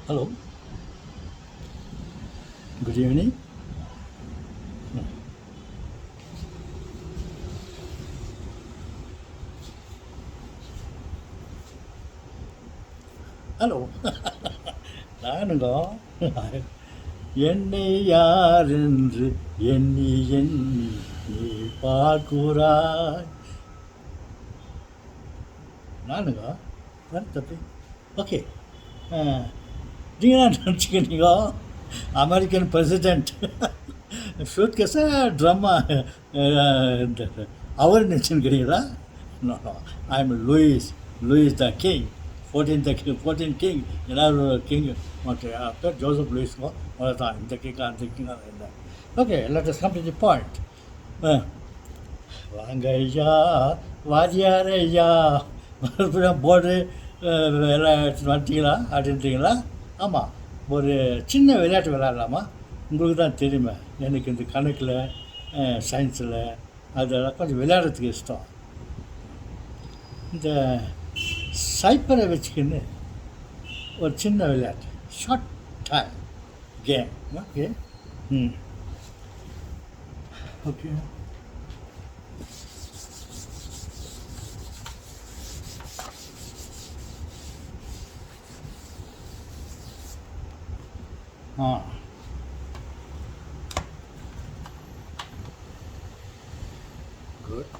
Hello, good evening. Hello நானுங்க என்னை யார் என்று எண்ணி எண்ணி நீ பார்க்கிறாய். நானுங்க வேறு தப்பி ஓகே. நீங்கள் என்ன நினச்சிக்கிறீங்க? அமெரிக்கன் பிரசிடெண்ட் ஷூட் கேஸா ட்ராமா அவர் நினச்சிருக்கிறீங்களா? I am Louis the king. 14 king. எல்லாரும் கிங் ஓகே. ஆஃப்டர் ஜோசப் லூயிஸ்கோ அவ்வளோதான். இந்த கிங் அந்த கிங் அது இல்லை. Okay, let us come to the point. வாங்க ஐயா, வாதியார் ஐயா, மறுபடியும் போர்டு எல்லாம் எடுத்துகிட்டு வந்துட்டீங்களா அப்படின்றீங்களா? ஆமாம், ஒரு சின்ன விளையாட்டு விளையாடலாமா? உங்களுக்கு தான் தெரியுமே, எனக்கு இந்த கணக்கில் சயின்ஸில் அதெல்லாம் கொஞ்சம் விளையாடுறதுக்கு இஷ்டம். இந்த சைப்பரை வச்சுக்கின்னு ஒரு சின்ன விளையாட்டு, short time game. Okay. Okay. Good.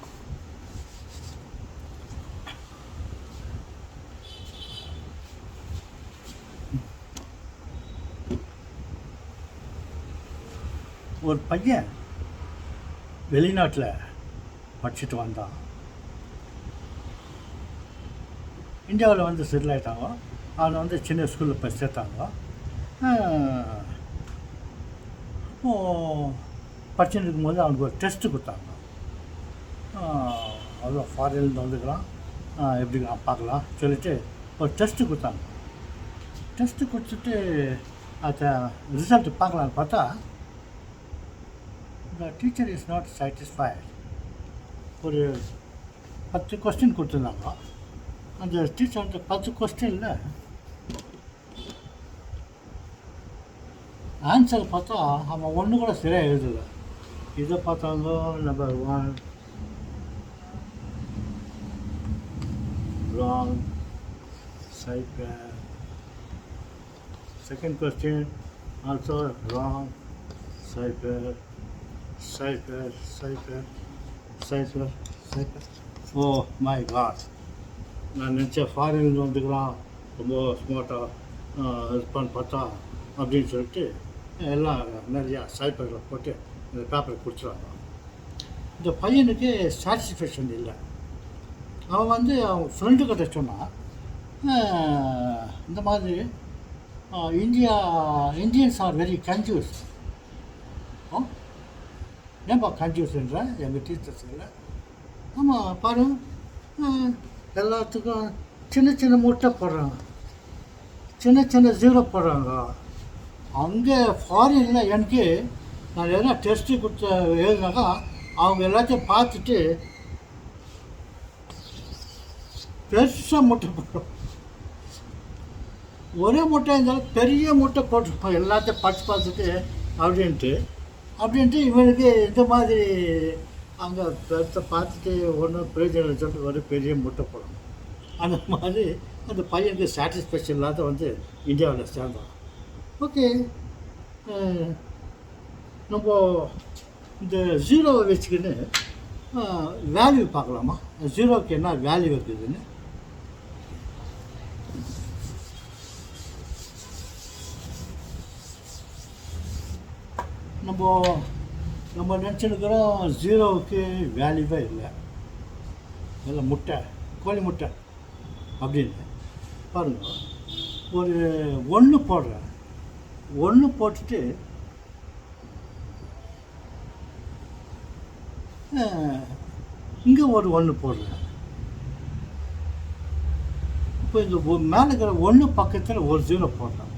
ஒரு பையன் வெளிநாட்டில் படிச்சுட்டு வந்தான். இந்தியாவில் வந்து செட்டில் ஆகிட்டாங்க. அவனை சின்ன ஸ்கூலில் போய் சேர்த்தாங்க. அப்போது படிச்சுட்டு இருக்கும்போது அவனுக்கு ஒரு டெஸ்ட்டு கொடுத்தாங்க. அதுவும் ஃபாரின்லேருந்து வந்துக்கிறான், எப்படி பார்க்கலாம் சொல்லிவிட்டு ஒரு டெஸ்ட்டு கொடுத்தாங்க. டெஸ்ட்டு கொடுத்துட்டு அதை ரிசல்ட்டு பார்க்கலான்னு பார்த்தா the teacher is not satisfied. ஒரு 10 கொஸ்டின் கொடுத்துருந்தாங்க. அந்த டீச்சர் அந்த 10 கொஸ்டினில் ஆன்சர் பார்த்தா அவன் ஒன்று கூட சரியாக எழுதலை. இதை பார்த்தாங்க. Number 1 wrong, cypher. Second question also wrong, cypher. Oh my God, நான் நினச்சேன் ஃபாரின்லேருந்து வந்துக்கலாம், ரொம்ப ஸ்மார்ட்டாக இருப்பான்னு பார்த்தா அப்படின்னு சொல்லிட்டு எல்லாம் நிறையா சைப்பரில் போட்டு இந்த பேப்பரை கொடுத்துருவாங்க. இந்த பையனுக்கு சாட்டிஸ்ஃபேக்ஷன் இல்லை. அவன் அவன் ஃப்ரெண்டுக்கிட்ட சொன்னான், இந்த மாதிரி இந்தியன்ஸ் ஆர் வெரி கன்ஃபியூஸ். ஏன்பா கன்ஃபியூஸ்ன்ற எங்கள் டீச்சர்ஸ் இல்லை. ஆமாம் பாரு, எல்லாத்துக்கும் சின்ன சின்ன முட்டை போடுறாங்க, சின்ன சின்ன ஜீரோ போடுறாங்க. அங்கே ஃபாரினில் எனக்கு நான் எதனா டெஸ்ட்டு கொடுத்த எழுதினாக்கா அவங்க எல்லாத்தையும் பார்த்துட்டு பெருசாக முட்டை போடுறோம். ஒரே முட்டை இருந்தாலும் பெரிய முட்டை போட்டுருப்போம் எல்லாத்தையும் பார்த்துட்டு அப்படின்ட்டு இவனுக்கு இந்த மாதிரி அங்கே பெருசை பார்த்துட்டு ஒன்றும் பிரயோஜனம் சொல்லிட்டு ஒரு பெரிய முட்டை போடணும். அந்த மாதிரி அந்த பையனுக்கு சாட்டிஸ்ஃபேக்ஷன் இல்லாத இந்தியாவில் சேர்ந்தான். ஓகே, நம்ம இந்த ஜீரோவை வச்சுக்கின்னு வேல்யூ பார்க்கலாமா? ஜீரோவுக்கு என்ன வேல்யூ இருக்குதுன்னு. நம்ம நினச்சிருக்கிறோம் ஜீரோவுக்கு வேல்யூவே இல்லை, எல்லாம் முட்டை, கோழி முட்டை அப்படின்னு. பாருங்கள், ஒரு 1 போடுறேன். 1 போட்டுட்டு இங்கே ஒரு 1 போடுறேன். இப்போ இந்த மேலே இருக்கிற 1 பக்கத்தில் ஒரு 0 போடுறேன்.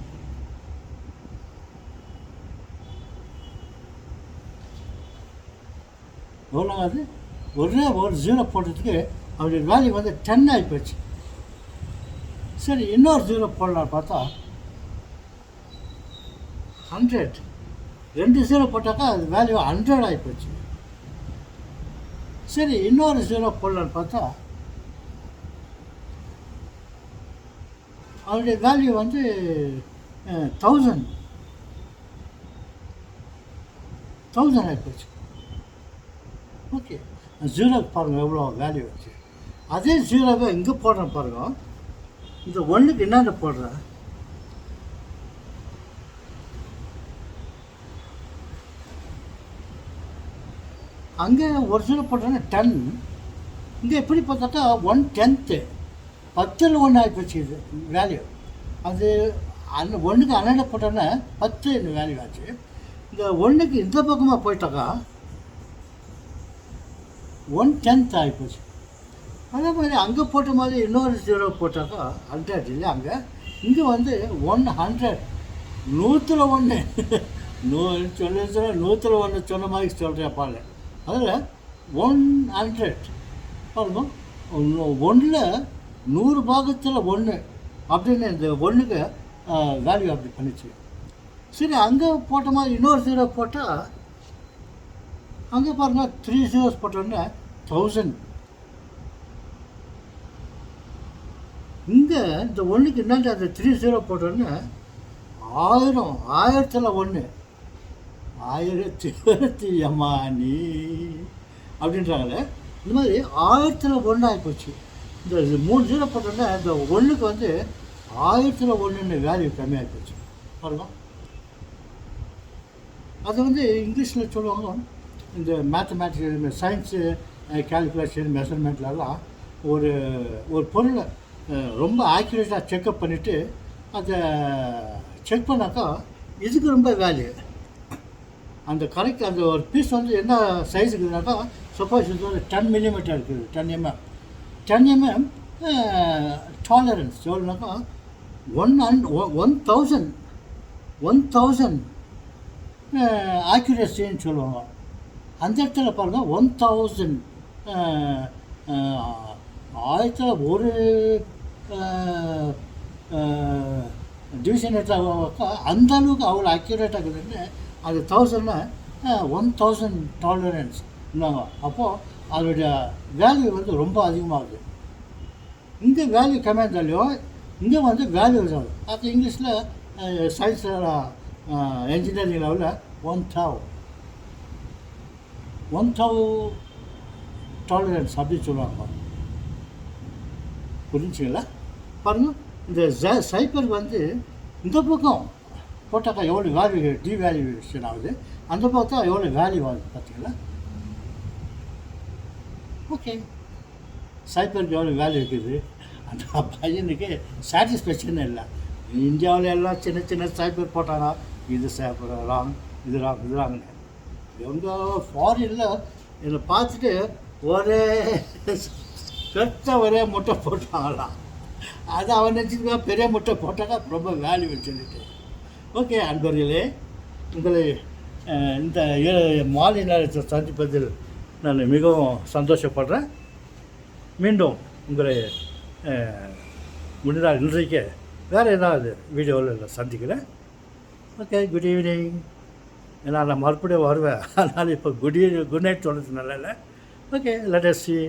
எவ்வளோ அது? ஒரே ஒரு 0 போடுறதுக்கு அவருடைய வேல்யூ 10 ஆகி போச்சு. சரி, இன்னொரு 0 போடலான்னு பார்த்தா 100. 2 ஜீரோ போட்டாக்கா அது வேல்யூ 100 ஆகிப்போச்சு. சரி, இன்னொரு ஜீரோ போடலான்னு பார்த்தா அதனுடைய வேல்யூ வந்து 1000 ஆகிப்போச்சு. ஓகே, ஜீரோக்கு பாருங்கள் எவ்வளோ வேல்யூ வச்சு. அதே ஜீரோவை இங்கே போடுறேன் பாருங்க. இந்த ஒன்றுக்கு என்னென்ன போடுறேன், அங்கே ஒரு ஜீரோ போடுறேன்னா 10. இங்கே எப்படி பார்த்தாக்கா 1/10, 10ல் 1 ஆகிப்போச்சு இது வேல்யூ. அது அந்த ஒன்றுக்கு 12 போட்டோன்னா 10 இந்த வேல்யூ ஆச்சு. இந்த ஒன்றுக்கு இந்த பக்கமாக போயிட்டாக்கா 1/10 ஆகிப்போச்சு. அதே மாதிரி அங்கே போட்ட மாதிரி இன்னொரு ஜீரோ போட்டாக்கா 100 இல்லை, அங்கே இங்கே வந்து 100, 100ல் 1 100ல் 1 சொன்ன மாதிரி சொல்கிறேன் பாரு. அதில் 100 பாருங்க, 1ல் 100 பாகத்தில் 1 அப்படின்னு இந்த ஒன்றுக்கு வேல்யூ அப்படி பண்ணிச்சு. சரி, அங்கே போட்ட மாதிரி இன்னொரு ஜீரோ போட்டால் அங்கே பாருங்கள் 3 ஜீரோஸ் போட்டோன்னே 1000. இங்கே இந்த ஒன்றுக்கு என்னென்ன அந்த 3 ஜீரோ போட்டோன்னே 1000, 1000ல் 1, 1000 அம்மா நீ அப்படின்றாங்களே. இந்த மாதிரி 1000ல் 1 ஆகிப்போச்சு. இந்த 3 ஜீரோ போட்டோன்னே இந்த ஒன்றுக்கு வந்து 1000ல் 1ன்னு வேல்யூ கம்மியாகி போச்சு பாருங்க. அது வந்து இங்கிலீஷில் சொல்லுவாங்க, இந்த மேத்தமேட்டிக்ஸ், சயின்ஸு, கால்குலேஷன், மெஷர்மெண்ட்லலாம் ஒரு பொருளை ரொம்ப ஆக்யூரேட்டாக செக்கப் பண்ணிவிட்டு அதை செக் பண்ணாக்கா இதுக்கு ரொம்ப வேல்யூ. அந்த கரெக்ட் அந்த ஒரு பீஸ் வந்து என்ன சைஸ் இருக்குதுனாக்கா, சப்போஸ் இது வந்து 10 மில்லிமீட்டர் இருக்குது, 10 mm, 10 mm டாலரன்ஸ் எவ்வளோனாக்கா 1000 ஆக்யூரேசின்னு சொல்லுவாங்க. அந்த இடத்துல பாருங்கள் 1000, 1000ல் 1 டிவிஷன் எடுத்தாக்கா அந்த அளவுக்கு அவ்வளோ அக்யூரேட்டாக இருக்குதுன்னு அது 1000னா 1000 டாலரன்ஸ் இருந்தாங்க. அப்போது அதோடைய வேல்யூ வந்து ரொம்ப அதிகமாகுது. இங்கே வேல்யூ கம்மியாக இருந்தாலையும் இங்கே வந்து வேல்யூ ஆகுது. அது இங்கிலீஷில் சயின்ஸில் என்ஜினியரிங் லெவலில் 1000 டாலரன்ஸ் அப்படின்னு சொல்லுவாங்க. புரிஞ்சுங்களா? பாருங்கள், இந்த சைபர் வந்து இந்த பக்கம் போட்டாக்கா எவ்வளோ வேல்யூ டிவேல்யூவேஷன் ஆகுது, அந்த பக்கம் எவ்வளோ வேல்யூ ஆகுது பார்த்தீங்களா? ஓகே, சைபருக்கு எவ்வளோ வேல்யூ இருக்குது, அந்த பையனுக்கு சாட்டிஸ்ஃபேக்ஷன் இல்லை. இந்தியாவில் எல்லாம் சின்ன சின்ன சைபர் போட்டாங்க, இது சைபர் ராங், இது ராங்னு. எங்கள் ஃபாரினில் இதை பார்த்துட்டு ஒரே முட்டை போட்டாங்களாம். அது அவன் நினச்சிருக்கா பெரிய முட்டை போட்டாக்கா ரொம்ப வேல்யூ சொல்லிட்டு. ஓகே அன்பர்களே, உங்களை இந்த மாலை நேரத்தை சந்திப்பதில் நான் மிகவும் சந்தோஷப்படுறேன். மீண்டும் உங்களை முடிந்தால் இன்றைக்கு வேறு ஏதாவது வீடியோவில் சந்திக்கிறேன். Okay, good evening. ஏன்னா நான் மறுபடியும் வருவேன், அதனால் இப்போ குட் நைட் சொல்கிறது நல்லா இல்லை. Okay, let as see.